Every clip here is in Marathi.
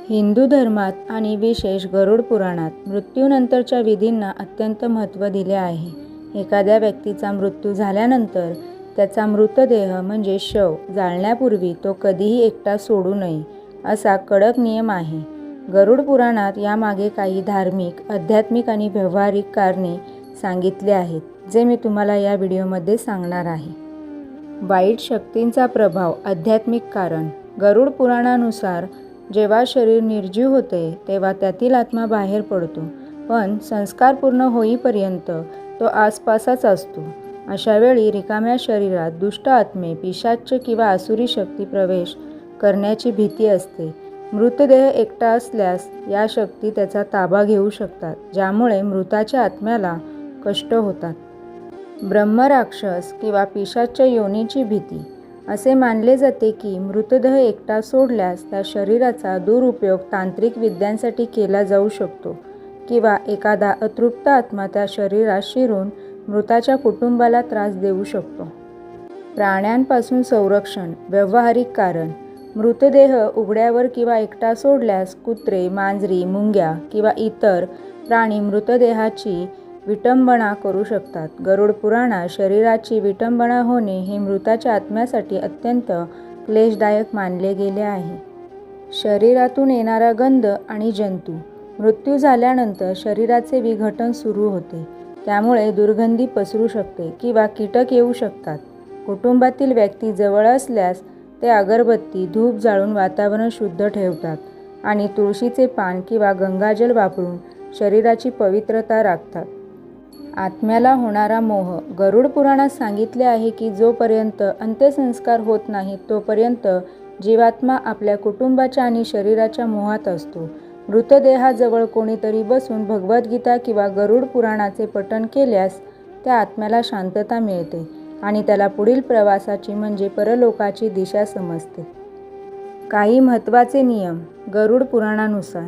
हिंदू धर्मात आणि विशेष गरुड पुराणात मृत्यूनंतरच्या विधींना अत्यंत महत्त्व दिले आहे. एखाद्या व्यक्तीचा मृत्यू झाल्यानंतर त्याचा मृतदेह म्हणजे शव जाळण्यापूर्वी तो कधीही एकटा सोडू नये असा कडक नियम आहे. गरुड पुराणात यामागे काही धार्मिक, आध्यात्मिक आणि व्यावहारिक कारणे सांगितले आहेत, जे मी तुम्हाला या व्हिडिओमध्ये सांगणार आहे. वाईट शक्तींचा प्रभाव. आध्यात्मिक कारण. गरुड पुराणानुसार जेव्हा शरीर निर्जीव होते तेव्हा त्यातील आत्मा बाहेर पडतो, पण संस्कार पूर्ण होईपर्यंत तो आसपासच असतो. अशा वेळी रिकाम्या शरीरात दुष्ट आत्मे, पिशाच्य किंवा आसुरी शक्ती प्रवेश करण्याची भीती असते. मृतदेह एकटा असल्यास या शक्ती त्याचा ताबा घेऊ शकतात, ज्यामुळे मृताच्या आत्म्याला कष्ट होतात. ब्रह्मराक्षस किंवा पिशाच्य योनीची भीती. असे मानले जाते की मृतदेह एकटा सोडल्यास त्या शरीराचा दुरुपयोग तांत्रिक विद्यांसाठी केला जाऊ शकतो किंवा एखादा अतृप्त आत्मा त्या शरीरात शिरून मृताच्या कुटुंबाला त्रास देऊ शकतो. प्राण्यांपासून संरक्षण. व्यावहारिक कारण. मृतदेह उघड्यावर किंवा एकटा सोडल्यास कुत्रे, मांजरी, मुंग्या किंवा इतर प्राणी मृतदेहाची विटंबना करू शकतात. गरुड पुराणात शरीराची विटंबना होणे हे मृताच्या आत्म्यासाठी अत्यंत क्लेशदायक मानले गेले आहे. शरीरातून येणारा गंध आणि जंतू. मृत्यू झाल्यानंतर शरीराचे विघटन सुरू होते, त्यामुळे दुर्गंधी पसरू शकते किंवा कीटक येऊ शकतात. कुटुंबातील व्यक्ती जवळ असल्यास ते अगरबत्ती, धूप जाळून वातावरण शुद्ध ठेवतात आणि तुळशीचे पान किंवा गंगाजल वापरून शरीराची पवित्रता राखतात. आत्म्याला होणारा मोह. गरुड पुराणात सांगितले आहे की जोपर्यंत अंत्यसंस्कार होत नाहीत तोपर्यंत जीवात्मा आपल्या कुटुंबाच्या आणि शरीराच्या मोहात असतो. मृतदेहाजवळ कोणीतरी बसून भगवद्गीता किंवा गरुड पुराणाचे पठण केल्यास त्या आत्म्याला शांतता मिळते आणि त्याला पुढील प्रवासाची म्हणजे परलोकाची दिशा समजते. काही महत्त्वाचे नियम. गरुड पुराणानुसार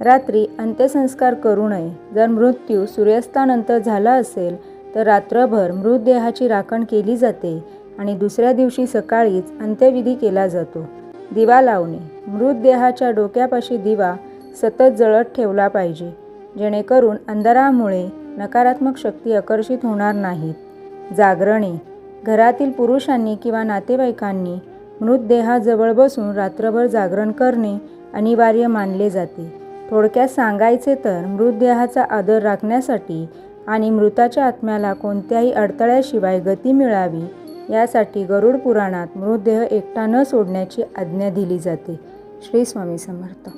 रात्री अंत्यसंस्कार करू नये. जर मृत्यू सूर्यास्तानंतर झाला असेल तर रात्रभर मृतदेहाची राखण केली जाते आणि दुसऱ्या दिवशी सकाळीच अंत्यविधी केला जातो. दिवा लावणे. मृतदेहाच्या डोक्यापाशी दिवा सतत जळत ठेवला पाहिजे, जेणेकरून अंधारामुळे नकारात्मक शक्ती आकर्षित होणार नाहीत. जागरणे. घरातील पुरुषांनी किंवा नातेवाईकांनी मृतदेहाजवळ बसून रात्रभर जागरण करणे अनिवार्य मानले जाते. थोडक्यात सांगायचे तर मृतदेहाचा आदर राखण्यासाठी आणि मृताच्या आत्म्याला कोणत्याही अडथळ्याशिवाय गती मिळावी यासाठी गरुड पुराणात मृतदेह एकटा न सोडण्याची आज्ञा दिली जाते. श्री स्वामी समर्थ.